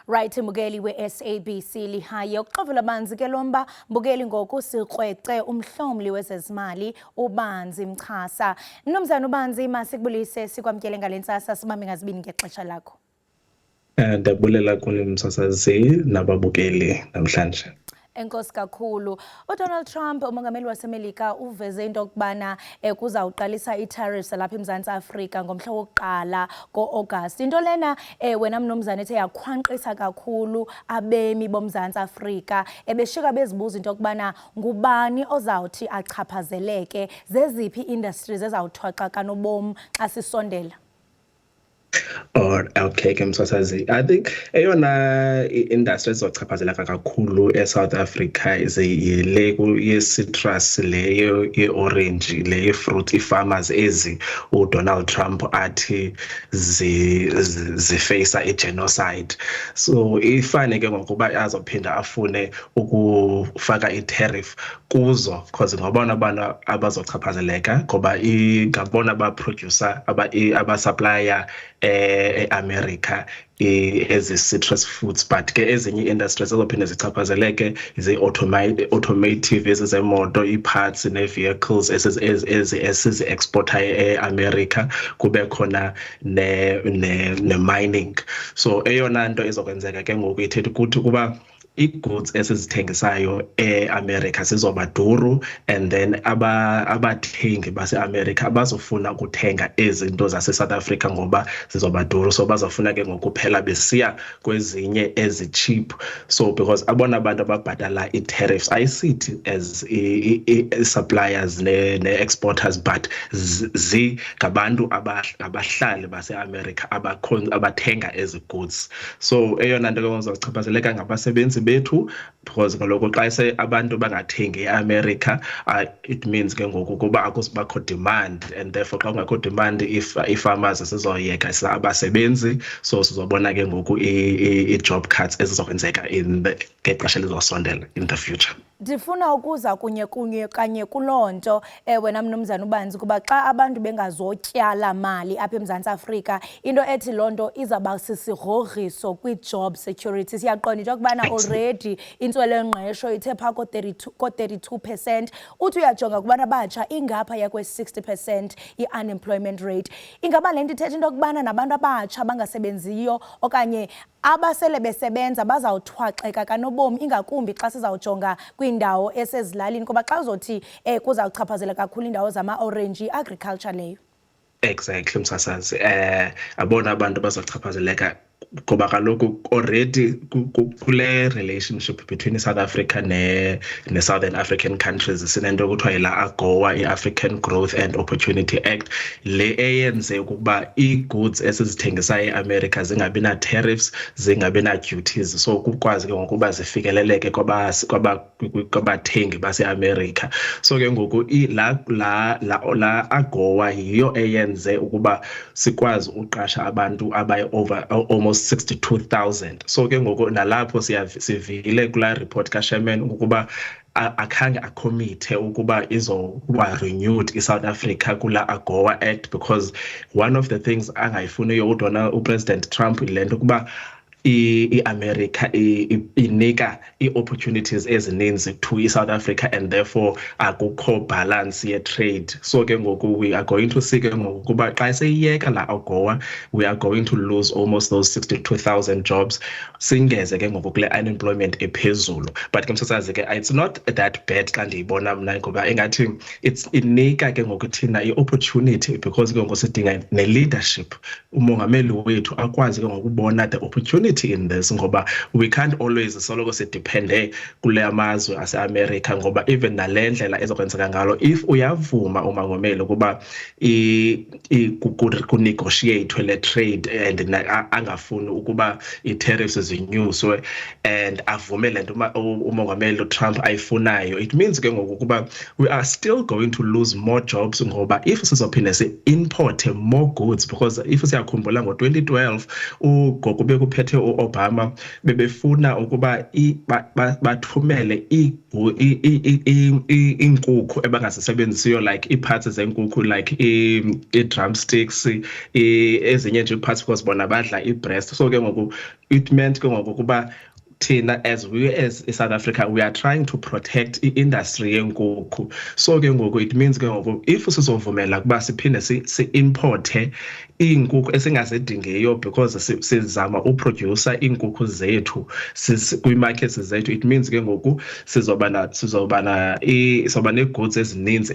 Right, Mbukeli we-SABC lihaye ukuxovula banzi ke lomba Mbukeli ngoku sikrwece umhlomli wezezimali uBanzi Mchasa. Mnumzana uBanzi masikubulise sikwamkele ngalentsasa sibambe ngazibini ngexesha lakho. Ndabulela kuni msasazi nababukeli namhlanje. Enkosi kakhulu. UDonald Trump umongameli waseMelika uveze into okubana kuzawuqalisa i-tariffs lapha eMzantsi Afrika ngomhla wokuqala ngo-August. Into lena wena mnumzana ethe yakhwanqisa kakhulu abemi boMzantsi Afrika ebeshika bezibuza into okubana ngubani ozawuthi achaphazeleke zeziphi industries ezawuthwaxa kanobom xa sisondela. Or okay ke msasazi, I think eyona industry ezochaphazeleka kakhulu eSouth Africa le ye-citrus leyo ye-orange le ye-fruit farmers ezi uDonald Trump athi zifacea i-genocide. So ifane ke ngokuba azophinda afune ukufaka i-tariff kuzo because ngabona abantu abazochaphazeleka ngoba ngabona aba-producer aba-supplier America ezi citrus fruits, but ke ezinye industries ezophinda zichaphazeleke automotive ezemoto i-parts ne-vehicles esizi-exporta e-America kube khona ne-mining. So eyona nto ezokwenzeka ke ngoku ithetha ukuthi kuba i-goods esizithengisayo e-America sizoba duru, and then abathengi base-America bazofuna ukuthenga izinto zase-South Africa ngoba zizoba duru, so bazofuna ke ngokuphela besiya kwezinye ezi-cheap. So because abona abantu ababhatala i-tariffs ayisithi as i-suppliers ne-exporters, but ngabantu abahlali base-America abathenga ezi goods. So eyona nto ke ngokuchaphazeleka ngabasebenzi bethu because kaloku xa abantu bangathengi e-America it means ke ngoku kuba akubakho demand, and therefore xa kungakho demand i-farmers sizoyeka abasebenzi, so sizobona ke ngoku i-job cuts ezizokwenzeka ngexesha elizosondela in the future. Ndifuna ukuza kanye kuloo nto wena mnumzana uBanzi kuba xa abantu bengazotyala mali apha eMzantsi Afrika into ethi loo nto izawuba sisigrogriso kwi-job security. Siyaqonda into yokubana already intswelangqesho ithe phaa ko-32%. Uthi uyajonga kubana abatsha ingapha yakwe-60% i-unemployment rate. Ingaba le nto ithetha into yokubana nabantu abatsha bangasebenziyo okanye abasele besebenza bazawuthwaxeka kanobom, ingakumbi xa sizawujonga kwiindawo esezilalini kuba xa uzothi kuzawuchaphazela kakhulu iindawo zama-orange i-agriculture leyo. Exactly msasazi. Abona abantu bazochaphazeleka ngoba kaloku already kule relationship between South Africa ne-Southern African countries sinento kuthiwa yila AGOA, i-African Growth and Opportunity Act, le eyenze ukuba i-goods esizithengisa e-America zingabi na-tariffs, zingabi na-duties, so kukwazi ke ngokuba zifikeleleke kwabathengi base-America. So ke ngoku la AGOA yiyo eyenze ukuba sikwazi uqasha abantu over almost 62,000. So ke ngoku nalapho sivile kula report kaSherman ukuba akhange acommit ukuba izokuba renewed iSouth Africa kula AGOA Act, because one of the things angayifuniyo uPresident Trump lento kuba i-America inika i-opportunities ezininzi to South Africa, and therefore akukho balance ye-trade. So ke ngoku we are going to see ke ngoku kuba xa seyiyeka la AGOA we are going to lose almost those 62,000 jobs, singeze ke ngoku kule unemployment ephezulu. But ke msasazi ke it's not that bad xa ndiyibona mna ngoba engathi inika ke ngoku thina i-opportunity because ke ngoku sidinga ne-leadership, umongameli wethu akwazi ke ngokubona the opportunity in this ngoba we can't always soloko sidepende kule amazwe ase-America ngoba even nale ndlela ezokwenzeka ngalo if uyavuma umongameli ukuba kunegotiate le trade and angafuni ukuba i-tariffs zinyuswe and avume le nto umongameli Trump ayifunayo, it means ke ngoku ukuba we are still going to lose more jobs ngoba if sizophinda si-import more goods, because if siyakhumbula ngo-2012 ugogo bekuphethe uObama bebefuna ukuba bathumele iinkukhu ebangazisebenzisiyo, like iiparts zenkukhu, like i-drumsticks, ezinye nje iiparts, because bona badla i-breast. So ke ngoku it meant ke ngoku ukuba thina as South Africa, we are trying to protect i-industry yenkukhu. So ke ngoku it means ke ngoku if sizovumela ukuba siphinde si-importe iinkukhu esingazidingiyo because sizama uproducer iinkukhu zethu kwii-markets zethu, it means ke ngoku sizoba nee-goods ezininzi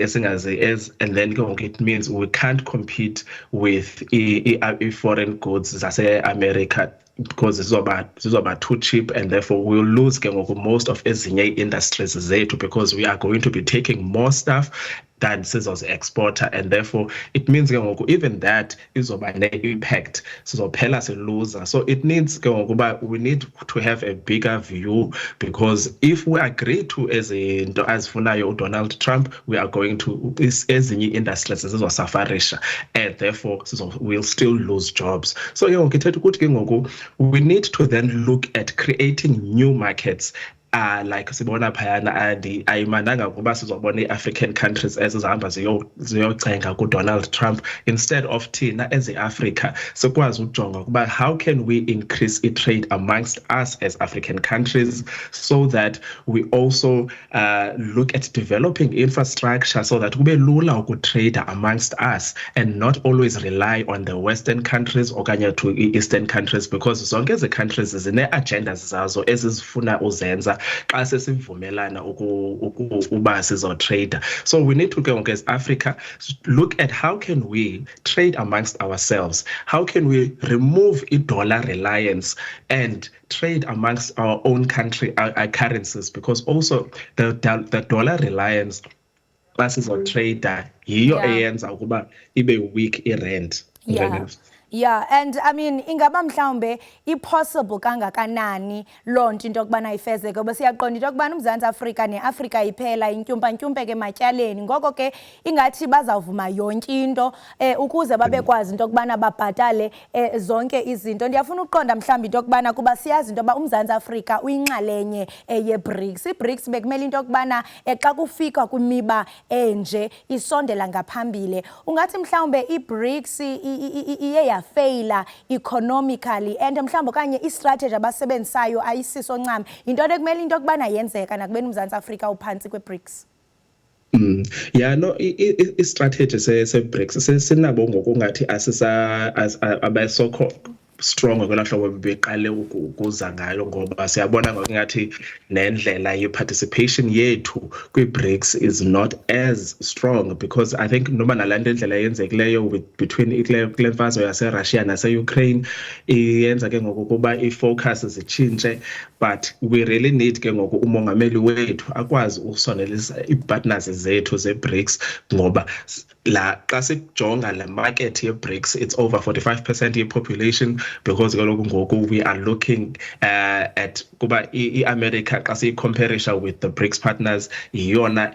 and then ke ngoku it means we can't compete with i-foreign goods zase-America, because zizoba too cheap, and therefore we'll lose ke ngoku most of ezinye ii-industries zethu, because we are going to be taking more stuff than sizozi-exporter, and therefore it means ke ngoku even that izoba ne-impact, sizophela siluza. So it needs ke ngoku uba we need to have a bigger view, because if we agree to ezinto azifunayo uDonald Trump, we are going to ezinye ii-industries zizosafarisha, and therefore we'll still lose jobs. So ke ngoku ithetha ukuthi ke ngoku we need to then look at creating new markets. Like sibona phayana ayimananga ukuba sizobona ii-African countries ezizihamba ziyocenga kuDonald Trump, instead of thina as i-Africa sikwazi ujonga ukuba how can we increase i-trade amongst us as African countries, so that we also look at developing infrastructure so that kube lula ukutrade amongst us and not always rely on the Western countries okanye to Eastern countries, because zonke ezi countries zine-agendas zazo ezizifuna uzenza xa sesivumelana uba sizotrade. So we need to go as Africa look at how can we trade amongst ourselves, how can we remove dollar reliance and trade amongst our own country, our currencies, because also the dollar reliance basizotrader yiyo eyenza ukuba ibe weak irand. Yeah, and I mean ingaba mhlawumbe i-possible kangakanani loo nto into yokubana ifezeke, ngoba siyaqonda into yokubana uMzantsi Afrika neAfrika iphela intyumpa ke ematyaleni, ngoko ke ingathi bazawuvuma yonke into ukuze babekwazi into yokubana babhatale zonke izinto. Ndiyafuna ukuqonda mhlawumbi into yokubana kuba siyazi into yoba uMzantsi Afrika uyinxalenye ye-BRICS. I-BRICS bekumele into yokubana xa kufika kwimiba enje isondela ngaphambili. Ungathi mhlawumbe i-BRICS iye yafeyila economically, and mhlawumbi okanye istrategy abasebenzisayo ayisiso ncam, yinto ekumele into yokubana yenzeka nakubeni uMzantsi Afrika uphantsi kwe-BRICS? Yeah, no, i-strategy se-BRICS sinabo ngokungathi abasokho strong kwela hlobo beqale ukuza ngayo, ngoba siyabona ngokungathi nendlela ye-participation yethu kwi-BRICS is not as strong, because I think noma nalento indlela yenzekileyo between kule mfazwe yase-Russia nase-Ukraine iyenza ke ngoku kuba i-focus zitshintshe, but we really need ke ngoku umongameli wethu akwazi ukusondelisa ii-partners zethu ze-BRICS, ngoba la xa sijonga la market ye-BRICS it's over 45% ye-population, because kaloku ngoku we are looking at kuba i-America xa siyi-comparisha with the BRICS partners yiyona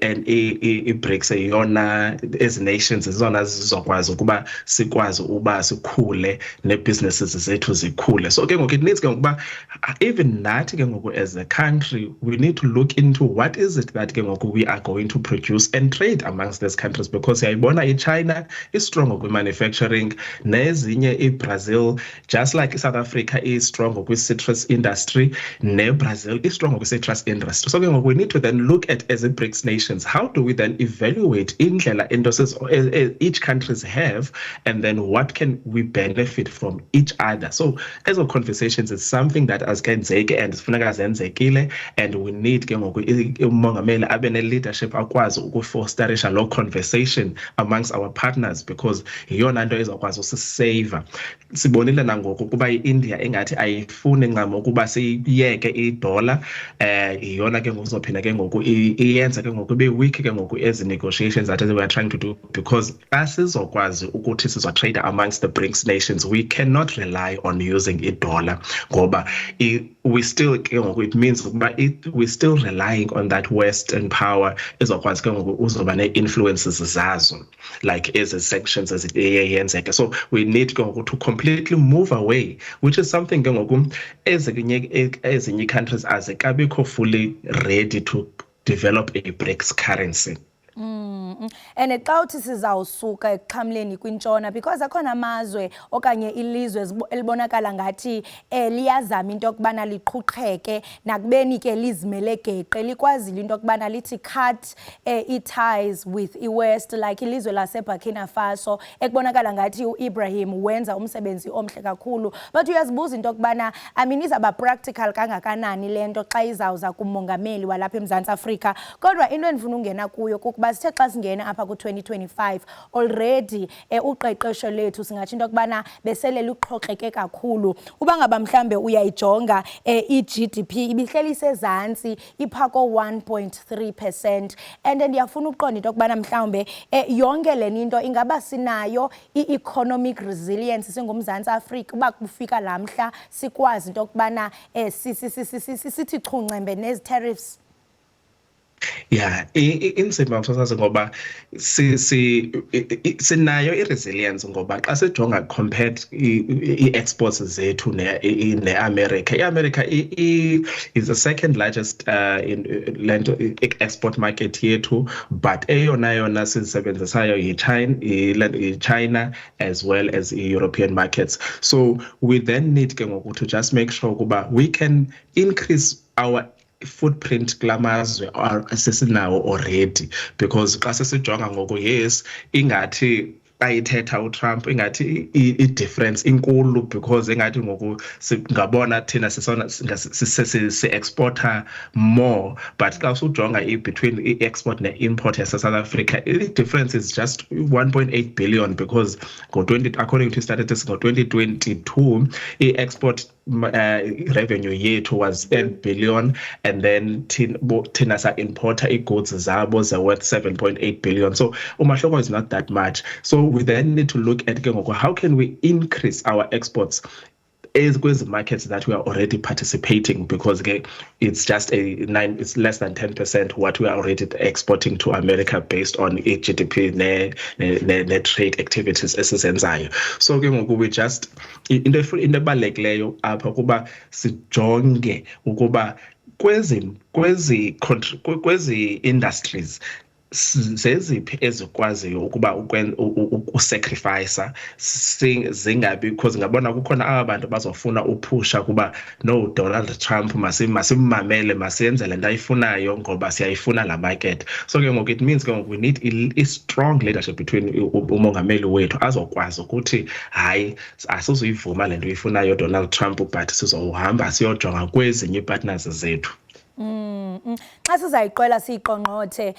and i-BRICS yiyona ezi nations zizona zizokwazi ukuba sikwazi uba sikhule ne-businesses zethu zikhule. So ke ngoku it needs ke ngokuba even nathi ke ngoku as a country we need to look into what is it that ke ngoku we are going to produce and trade amongst these countries, because yayibona i-China is strong kwi-manufacturing, nezinye i-Brazil just like South Africa is strong kwi-citrus industry, ne-Brazil is strong kwi-citrus industry. So ke ngoku we need to then look at as a BRICS nations, how do we then evaluate indlela industries each countries have, and then what can we benefit from each other. So ezo conversations is something that azikenzeki and sifuneka zenzekile, and we need ke ngoku umongameli abe ne-leadership akwazi ukufosterisha lo conversation amongst our partners, because yiyona nto ezokwazi usiseva. Sibonile nangoku kuba i-India engathi ayifuni ncam ukuba siyiyeke i-dollar, yiyona ke ngoku uzophinda ke ngoku iyenza ke ngoku ibe weak ke ngoku ezi negotiations that we are trying to do, because xa sizokwazi ukuthi sizotrade amongst the BRICS nations we cannot rely on using i-dollar, ngoba we still it means we're still relying on that Western power ezokwazi ke ngoku uzoba ne-influences zazo, like ezi sanctions yenzeka. So we need ke ngoku to completely move away, which is something ke ngoku ezinye countries azikabikho fully ready to develop a BRICS currency. And xa uthi sizawusuka ekuxhamleni kwintshona, because akhona amazwe okanye ilizwe elibonakala ngathi liyazama into yokubana liqhuqheke nakubeni ke lizimele geqe, likwazile into yokubana lithi cut ii-ties with i-West, like ilizwe laseBurkina Faso ekubonakala ngathi uIbrahim wenza umsebenzi omhle kakhulu. But uyazibuza into yokubana izawuba practical kangakanani le nto xa izawuza kumongameli walapha eMzantsi Afrika. Kodwa into endifuna ungena kuyo kukuba sithe xa singena apha ku-2025 already uqeqesho lethu singatsho into yokubana besele luxhoxeke kakhulu. Uba ngaba mhlambe uyayijonga i-GDP ibihleli isezantsi ipha ko-1.3%, and ndiyafuna uqonda into yokubana mhlawumbe yonke le into ingaba sinayo i-economic resilience singuMzantsi Afrika uba kufika laa mhla sikwazi into yokubana sithi chuncembe nezi tariffs. Yeah, inzima msasazi ngoba sinayo i-resilience ngoba xa sijonga compared i-exports zethu ne-America. I-America is the second largest export market yethu, but eyona sizisebenzisayo yi-China as well as European markets. So we then need ke ngoku to just make sure ukuba we can increase our footprint klamazwe sesinawo already, because xa sesijonga ngoku yes ingathi ayithetha uTrump ingathi i-difference inkulu, because engathi ngoku singabona thina si-exporter more, but xa usujonga between i-export ne-import yase-South Africa, i-difference is just 1.8 billion, because according to statistics ngo-2022 i-export revenue yethu was 10 billion, and then thina sa-importer i-goods zabo worth 7.8 billion. So umahluko is not that much. So we then need to look at how can we increase our exports kwezi markets that we are already participating, because it's just it's less than 10% what we are already exporting to America based on GDP ne trade activities esizenzayo. So we just into ebalulekileyo apha kuba sijonge ukuba kwezi industries zeziphi ezikwaziyo ukuba usacrifice zingabi, because ngabona kukhona aba bantu bazofuna uphusha kuba no, Donald Trump masimamele masiyenze le nto ayifunayo ngoba siyayifuna la market. So ke ngoku it means ke ngoku we need a strong leadership between umongameli wethu azokwazi ukuthi hayi asizuyivuma le nto uyifunayo Donald Trump, but sizohamba siyojonga kwezinye ipartners zethu. Xa sizayiqwela siyiqongqothe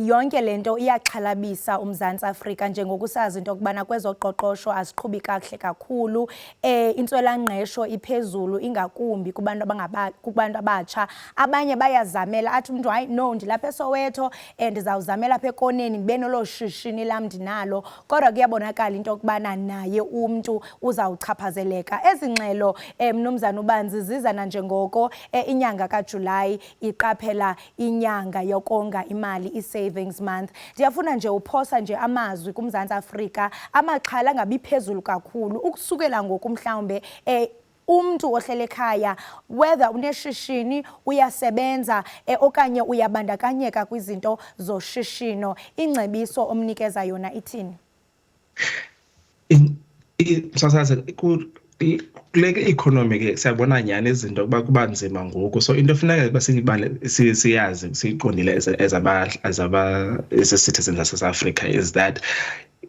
yonke lento iyaxhalabisa uMzantsi Afrika, njengokusazi into yokubana kwezoqoqosho asiqhubi kakuhle kakhulu, intswelangqesho iphezulu ingakumbi kubantu abatsha. Abanye bayazamela athi umntu hayi no, ndilapha eSoweto ndizawuzamela apha ekoneni ndibe nolo shishini lam ndinalo, kodwa kuyabonakala into yokubana naye umntu uzawuchaphazeleka. Ezi ngxelo Mnumzana Ubanzi ziza nanjengoko inyanga kaJulayi iqaphela inyanga yokonga imali, i-savings month. Ndiyafuna nje uphosa nje amazwi kuMzantsi Afrika, amaxhala angabi phezulu kakhulu ukusukela ngoku mhlawumbe umntu ohlele ekhaya, whether uneshishini uyasebenza okanye uyabandakanyeka kwizinto zoshishino, ingcebiso omnikeza yona ithini? Kule economy ke siyabona nyani izinto kuba nzima ngoku. So into efuneka siyazi siyiqondile as citizens zase Africa is that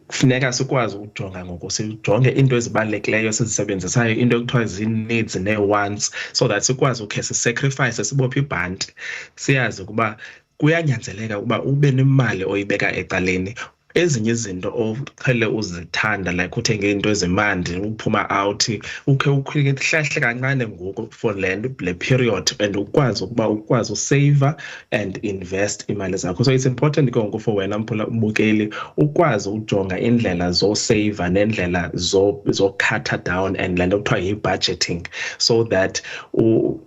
kufuneka sikwazi ukujonga ngoku, sijonge into ezibalulekileyo sizisebenzisayo, into ekuthiwa zii-needs nee-wants, so that sikwazi ukhe sisacrifice, sibophe ibhanti, siyazi ukuba kuyanyanzeleka ukuba ube nemali oyibeka ecaleni ezinye izinto oqhele uzithanda like uthenga into ezimandi uphuma out ukhe hlahle kancane ngoku for le period and ukwazi usave and invest imali zakho. So it's important ke ngoku for wena mbukeli ukwazi ujonga indlela save nendlela khatha down and le nto kuthiwa yi-budgeting, so that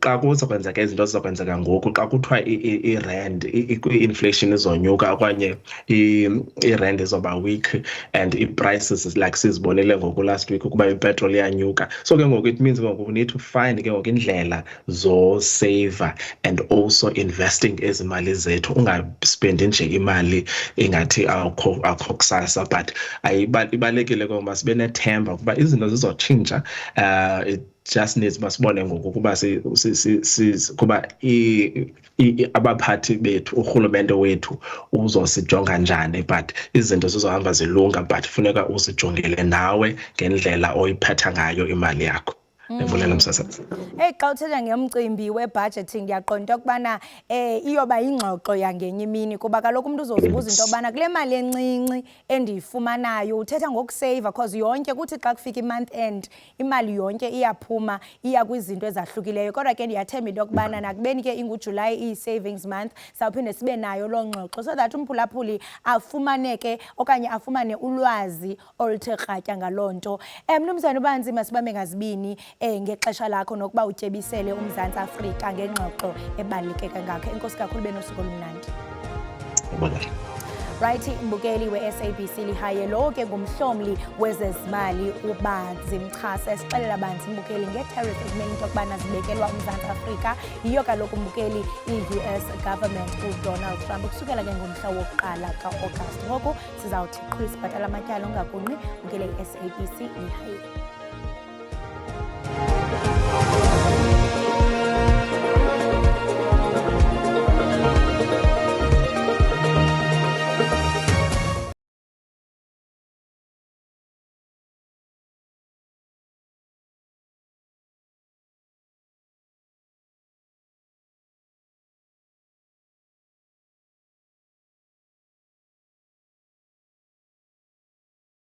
xa kuzokwenzeka izinto zizokwenzeka ngoku xa kuthiwa i-rand i-inflation izonyuka okanye i-rand izoba weak and i-prices like sizibonile ngoku last week ukuba ipetrol iyanyuka. So ke ngoku it means ngoku we need to find ke ngoku indlela saver and also investing ezimali zethu, ungaspendi nje imali ingathi akho kusasa, but ibalekile ke ngoba sibe nethemba ukuba izinto zizotshintsha. It just needs masibone ngoku kuba kuba abaphathi bethu urhulumente wethu uzosijonga njani, but izinto zizohamba zilunga, but funeka uzijongele nawe ngendlela oyiphatha ngayo imali yakho. Ndivulela msasazi. Xa uthetha ngemcimbi we-budgeting ndiyaqonda ukubana iyoba yingxoxo yangenye imini kuba kaloku umuntu uzozibuza into yobana kule mali encinci endiyifumanayo uthetha ngokuseyva because yonke kuthi xa kufika i-month end imali yonke iyaphuma iya kwizinto ezahlukileyo. Kodwa ke ndiyathemba into yokubana nakubeni ke inguJulayi iyi-savings month sawuphinde sibe nayo loo ngxoxo so that umphulaphuli afumaneke okanye afumane ulwazi oluthe kratya ngaloo nto. Mnumzana Ubanzi, masibambe ngazibini ngexesha lakho nokuba utyebisele uMzantsi Afrika ngengxoxo ebaluleke kangaka. Enkosi kakhulu benosuku olumnandi. Right, mbukeli we-SABC Lihaye, lo ke ngumhlomli wezezimali uBanzi Mchase esixelela banzi mbukeli nge-tariff ekumele into yokubana zibekelwa uMzantsi Afrika. Yiyo kaloku mbukeli i-US government uDonald Trump ukusukela ke ngomhla wokuqala ka-August. Ngoku sizawuthi qhwi sibhatala amatyala ungakunqi, mbukeli i-SABC Lihaye.